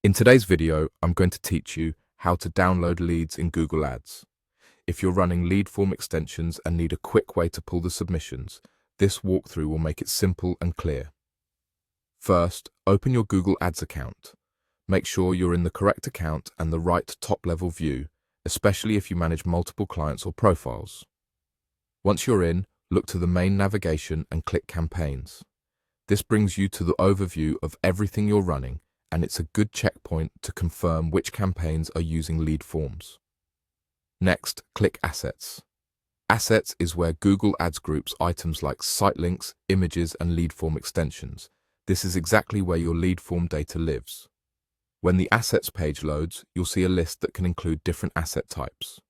In today's video, I'm going to teach you how to download leads in Google Ads. If you're running lead form extensions and need a quick way to pull the submissions, this walkthrough will make it simple and clear. First, open your Google Ads account. Make sure you're in the correct account and the right top-level view, especially if you manage multiple clients or profiles. Once you're in, look to the main navigation and click Campaigns. This brings you to the overview of everything you're running, and it's a good checkpoint to confirm which campaigns are using lead forms. Next, click Assets. Assets is where Google Ads groups items like site links, images, and lead form extensions. This is exactly where your lead form data lives. When the Assets page loads, you'll see a list that can include different asset types.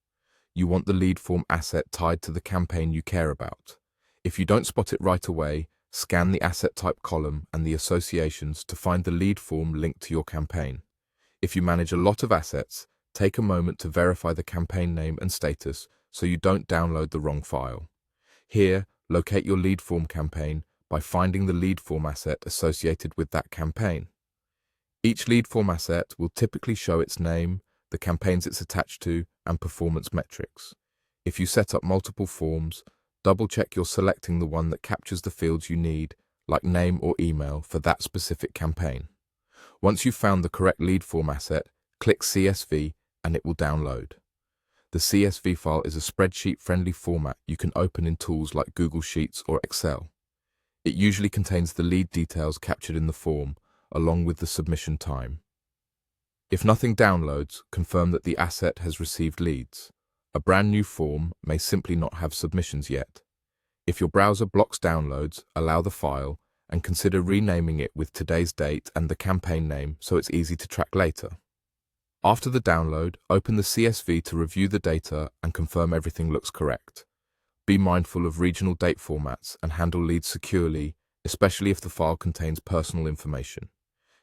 You want the lead form asset tied to the campaign you care about. If you don't spot it right away, scan the asset type column and the associations to find the lead form linked to your campaign. If you manage a lot of assets, take a moment to verify the campaign name and status so you don't download the wrong file. Here, locate your lead form campaign by finding the lead form asset associated with that campaign. Each lead form asset will typically show its name, the campaigns it's attached to, and performance metrics. If you set up multiple forms, double-check you're selecting the one that captures the fields you need, like name or email, for that specific campaign. Once you've found the correct lead form asset, click CSV and it will download. The CSV file is a spreadsheet-friendly format you can open in tools like Google Sheets or Excel. It usually contains the lead details captured in the form, along with the submission time. If nothing downloads, confirm that the asset has received leads. A brand new form may simply not have submissions yet. If your browser blocks downloads, allow the file and consider renaming it with today's date and the campaign name so it's easy to track later. After the download, open the CSV to review the data and confirm everything looks correct. Be mindful of regional date formats and handle leads securely, especially if the file contains personal information.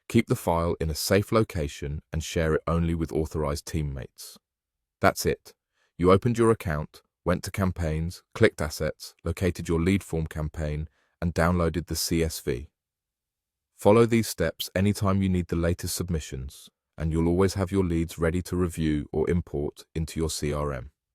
Keep the file in a safe location and share it only with authorized teammates. That's it. You opened your account, went to Campaigns, clicked Assets, located your lead form campaign, and downloaded the CSV. Follow these steps anytime you need the latest submissions, and you'll always have your leads ready to review or import into your CRM.